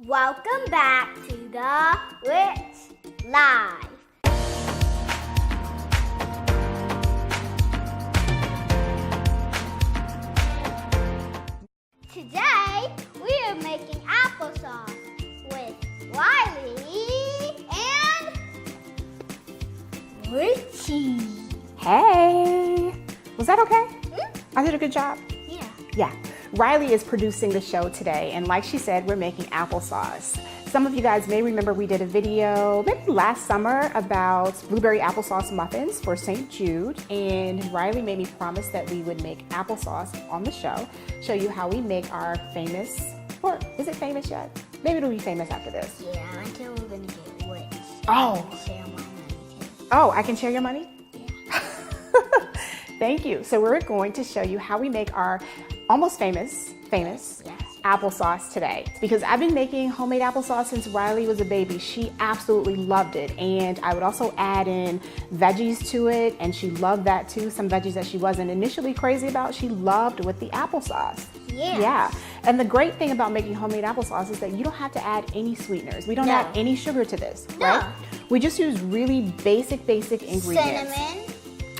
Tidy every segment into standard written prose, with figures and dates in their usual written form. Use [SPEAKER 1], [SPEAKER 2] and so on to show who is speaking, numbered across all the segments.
[SPEAKER 1] Welcome back to the Riche Live. Today we are making applesauce with Riley and Richie.
[SPEAKER 2] Hey, was that okay?
[SPEAKER 1] Hmm?
[SPEAKER 2] I did a good job.
[SPEAKER 1] Yeah.
[SPEAKER 2] Riley is producing the show today, and like she said, we're making applesauce. Some of you guys may remember we did a video maybe last summer about blueberry applesauce muffins for St. Jude, and Riley made me promise that we would make applesauce on the show you how we make our famous, or is it famous yet? Maybe it'll be famous after this.
[SPEAKER 1] Yeah, until we're gonna get rich.
[SPEAKER 2] Oh.
[SPEAKER 1] And share my money too.
[SPEAKER 2] Oh, I can share your money?
[SPEAKER 1] Yeah.
[SPEAKER 2] Thank you. So we're going to show you how we make our almost famous
[SPEAKER 1] Yes.
[SPEAKER 2] applesauce today, because I've been making homemade applesauce since Riley was a baby. She absolutely loved it, and I would also add in veggies to it, and she loved that too. Some veggies that she wasn't initially crazy about, she loved with the applesauce. Yeah. And the great thing about making homemade applesauce is that you don't have to add any sweeteners. We don't add any sugar to this, right? We just use really basic ingredients.
[SPEAKER 1] Cinnamon.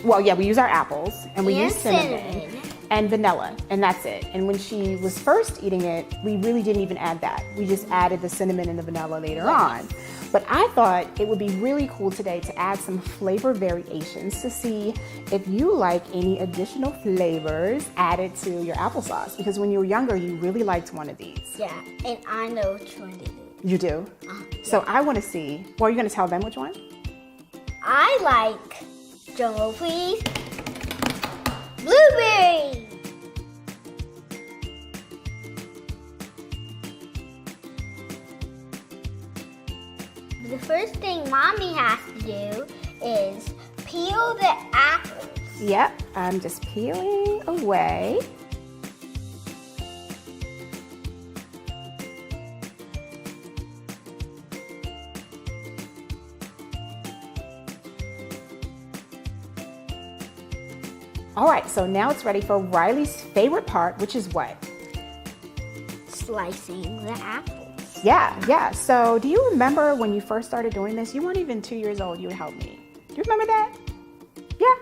[SPEAKER 2] Well, yeah, we use our apples, and we use
[SPEAKER 1] cinnamon.
[SPEAKER 2] And vanilla, and that's it. And when she was first eating it, we really didn't even add that. We just added the cinnamon and the vanilla later on. But I thought it would be really cool today to add some flavor variations to see if you like any additional flavors added to your applesauce. Because when you were younger, you really liked one of these.
[SPEAKER 1] Yeah, and I know which one to do.
[SPEAKER 2] You do? So I want to see, well, are you going to tell them which one?
[SPEAKER 1] I like, drum roll please, blueberry. The first thing Mommy has to do is peel the apples.
[SPEAKER 2] Yep, I'm just peeling away. All right, so now it's ready for Riley's favorite part, which is what?
[SPEAKER 1] Slicing the apples.
[SPEAKER 2] Yeah. So do you remember when you first started doing this? You weren't even 2 years old, you would help me. Do you remember that? Yeah?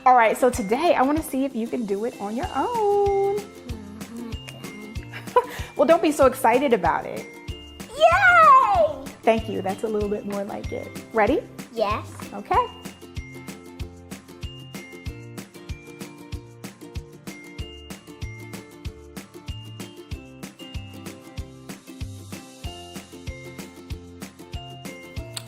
[SPEAKER 2] All right, so today I want to see if you can do it on your own.
[SPEAKER 1] Okay.
[SPEAKER 2] Well, don't be so excited about it.
[SPEAKER 1] Yay!
[SPEAKER 2] Thank you, that's a little bit more like it. Ready?
[SPEAKER 1] Yes.
[SPEAKER 2] Okay.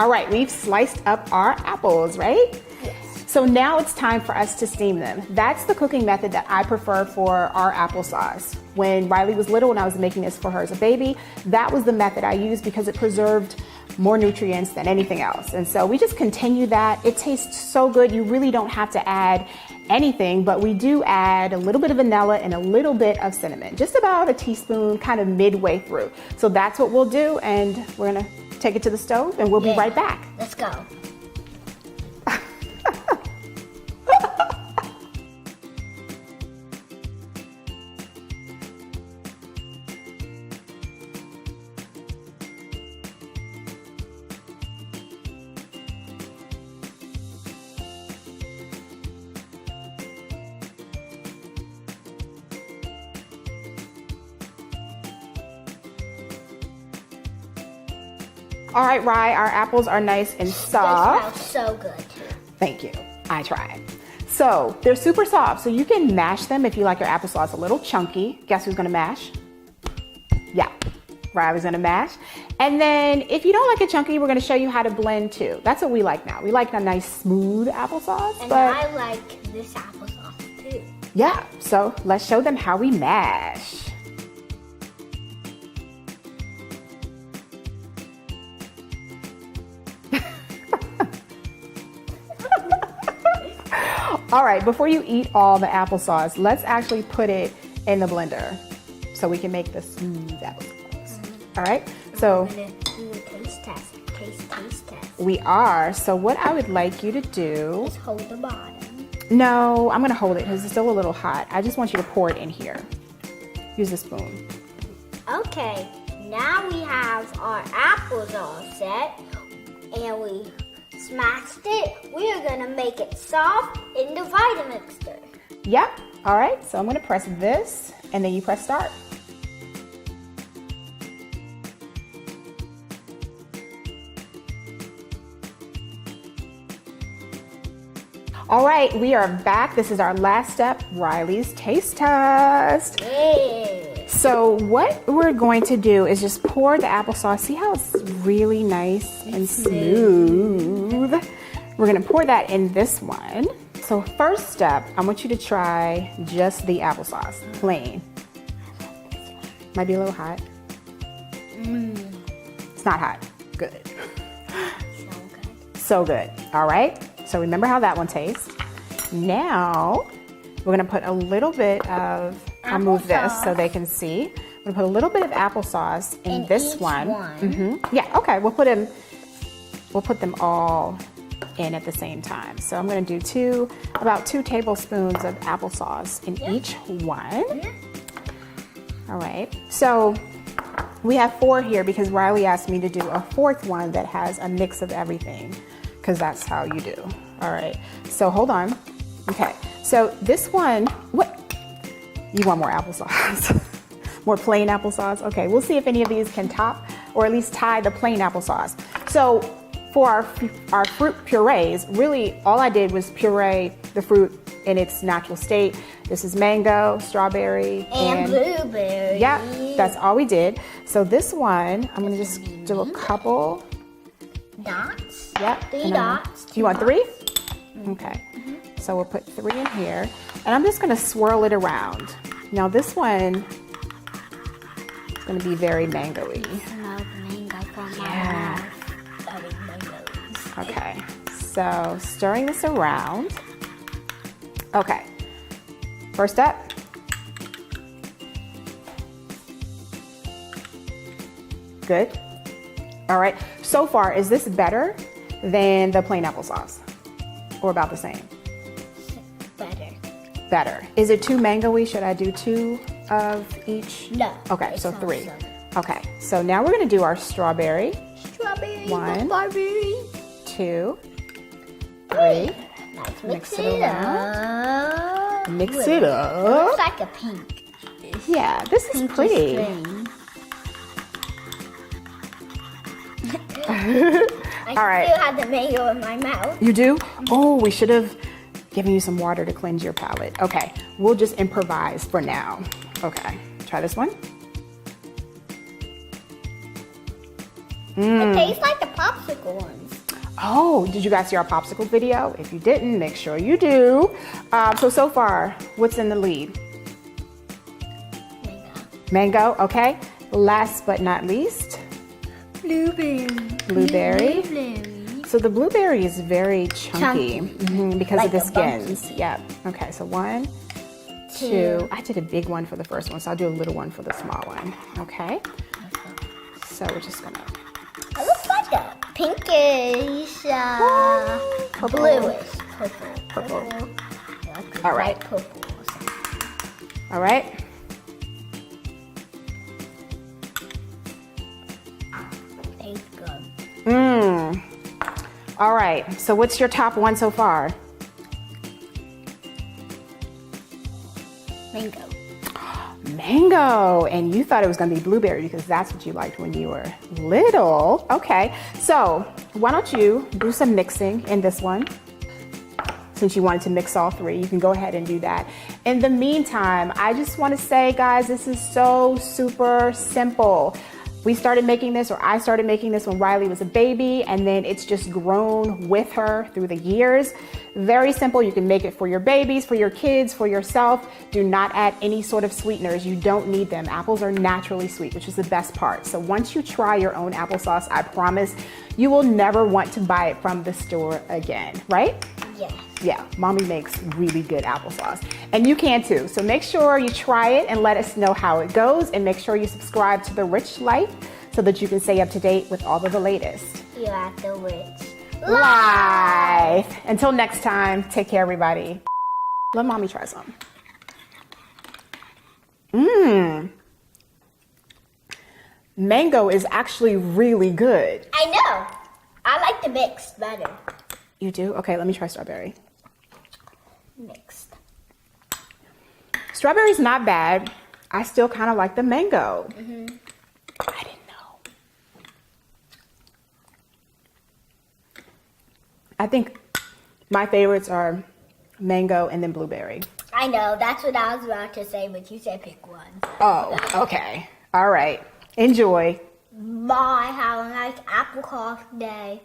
[SPEAKER 2] All right, we've sliced up our apples, right?
[SPEAKER 1] Yes.
[SPEAKER 2] So now it's time for us to steam them. That's the cooking method that I prefer for our applesauce. When Riley was little and I was making this for her as a baby, that was the method I used because it preserved more nutrients than anything else. And so we just continue that. It tastes so good. You really don't have to add anything, but we do add a little bit of vanilla and a little bit of cinnamon, just about a teaspoon, kind of midway through. So that's what we'll do, and we're gonna take it to the stove and we'll be right back.
[SPEAKER 1] Let's go.
[SPEAKER 2] All right, Rye, our apples are nice and soft.
[SPEAKER 1] They smell so good too.
[SPEAKER 2] Thank you, I tried. So they're super soft, so you can mash them if you like your applesauce a little chunky. Guess who's gonna mash? Yeah, Riley's gonna mash. And then if you don't like it chunky, we're gonna show you how to blend too. That's what we like now. We like a nice smooth applesauce.
[SPEAKER 1] And
[SPEAKER 2] but
[SPEAKER 1] I like this applesauce too.
[SPEAKER 2] yeah, so let's show them how we mash. All right, before you eat all the applesauce, let's actually put it in the blender so we can make the smooth applesauce. All right, so
[SPEAKER 1] we're gonna do a taste test. Taste test.
[SPEAKER 2] We are. So what I would like you to do...
[SPEAKER 1] Just hold the bottom.
[SPEAKER 2] No, I'm going to hold it because it's still a little hot. I just want you to pour it in here. Use a spoon.
[SPEAKER 1] Okay, now we have our apples all set, and we smashed it. We are gonna make it soft in the Vitamixer.
[SPEAKER 2] Yep. All right, so I'm gonna press this, and then you press start. All right, we are back. This is our last step, Riley's taste test.
[SPEAKER 1] Yeah.
[SPEAKER 2] So what we're going to do is just pour the applesauce. See how it's really nice and smooth? We're gonna pour that in this one. So first step, I want you to try just the applesauce, plain. Might be a little hot. It's not hot. Good.
[SPEAKER 1] So good.
[SPEAKER 2] So good. All right. So remember how that one tastes. Now we're gonna put a little bit of, I'll move this so they can see. We're gonna put a little bit of applesauce in this
[SPEAKER 1] each
[SPEAKER 2] one. Yeah, okay, we'll put them all in at the same time. So I'm gonna do about 2 tablespoons of applesauce in each one. All right, so we have 4 here because Riley asked me to do a 4th one that has a mix of everything, because that's how you do. All right, so hold on. Okay, so this one, what? You want more applesauce? More plain applesauce? Okay, we'll see if any of these can top or at least tie the plain applesauce. So for our fruit purees, really all I did was puree the fruit in its natural state. This is mango, strawberry,
[SPEAKER 1] and blueberry.
[SPEAKER 2] Yeah, that's all we did. So this one, I'm gonna just do a couple
[SPEAKER 1] dots.
[SPEAKER 2] Yep.
[SPEAKER 1] 3 dots.
[SPEAKER 2] Do you want 3? Okay. So we'll put 3 in here, and I'm just gonna swirl it around. Now this one is gonna be very mango-y.
[SPEAKER 1] Smell the mango from my
[SPEAKER 2] Yeah.
[SPEAKER 1] mouth.
[SPEAKER 2] Okay. So stirring this around. Okay. First up. Good. All right. So far, is this better than the plain applesauce? Or about the same?
[SPEAKER 1] Better.
[SPEAKER 2] Better. Is it too mango-y? Should I do 2 of each?
[SPEAKER 1] No.
[SPEAKER 2] Okay,
[SPEAKER 1] it's
[SPEAKER 2] so
[SPEAKER 1] not
[SPEAKER 2] 3.
[SPEAKER 1] so.
[SPEAKER 2] Okay, so now we're gonna do our strawberry.
[SPEAKER 1] Strawberry.
[SPEAKER 2] 1,
[SPEAKER 1] Strawberry.
[SPEAKER 2] 2, 3.
[SPEAKER 1] Let's
[SPEAKER 2] Mix
[SPEAKER 1] mix
[SPEAKER 2] it
[SPEAKER 1] it up.
[SPEAKER 2] Mix
[SPEAKER 1] Ooh,
[SPEAKER 2] it
[SPEAKER 1] It
[SPEAKER 2] up.
[SPEAKER 1] looks like a pink.
[SPEAKER 2] Yeah, this is
[SPEAKER 1] Pinky
[SPEAKER 2] pretty.
[SPEAKER 1] string. I
[SPEAKER 2] All right.
[SPEAKER 1] still have the mango in my mouth.
[SPEAKER 2] You do? Oh, we should have given you some water to cleanse your palate. Okay, we'll just improvise for now. Okay, try this one.
[SPEAKER 1] It tastes like the popsicle ones.
[SPEAKER 2] Oh, did you guys see our popsicle video? If you didn't, make sure you do. So far, what's in the lead?
[SPEAKER 1] Mango.
[SPEAKER 2] Mango, okay. Last but not least,
[SPEAKER 1] Blueberry.
[SPEAKER 2] blueberry.
[SPEAKER 1] Blueberry.
[SPEAKER 2] So the blueberry is very chunky, because
[SPEAKER 1] Like
[SPEAKER 2] of the
[SPEAKER 1] a
[SPEAKER 2] skins. Yep. Okay, so 1, 2. I did a big one for the first one, so I'll do a little one for the small one. Okay. So we're just gonna.
[SPEAKER 1] It looks like a pinkish,
[SPEAKER 2] Purple.
[SPEAKER 1] bluish.
[SPEAKER 2] Purple.
[SPEAKER 1] Like
[SPEAKER 2] All right.
[SPEAKER 1] purple or something.
[SPEAKER 2] All right.
[SPEAKER 1] Tastes good.
[SPEAKER 2] All right. So what's your top one so far?
[SPEAKER 1] Mango.
[SPEAKER 2] Mango, and you thought it was going to be blueberry because that's what you liked when you were little. Okay, so why don't you do some mixing in this one? Since you wanted to mix all 3, you can go ahead and do that. In the meantime, I just want to say, guys, this is so super simple. We started making this, or I started making this when Riley was a baby, and then it's just grown with her through the years. Very simple. You can make it for your babies, for your kids, for yourself. Do not add any sort of sweeteners. You don't need them. Apples are naturally sweet, which is the best part. So once you try your own applesauce, I promise you will never want to buy it from the store again, right?
[SPEAKER 1] Yes.
[SPEAKER 2] Yeah, mommy makes really good applesauce, and you can too. So make sure you try it and let us know how it goes, and make sure you subscribe to the Riche Life so that you can stay up to date with all of the latest.
[SPEAKER 1] You're at the Riche
[SPEAKER 2] Life. Until next time, take care, everybody. Let mommy try some. mango is actually really good.
[SPEAKER 1] I know. I like the mixed better.
[SPEAKER 2] You do? Okay, let me try strawberry.
[SPEAKER 1] Mixed.
[SPEAKER 2] Strawberry's not bad. I still kind of like the mango. I didn't know. I think my favorites are mango and then blueberry.
[SPEAKER 1] I know. That's what I was about to say, but you said pick one.
[SPEAKER 2] Oh, okay. All right. Enjoy.
[SPEAKER 1] Bye. Have a nice apple coffee day.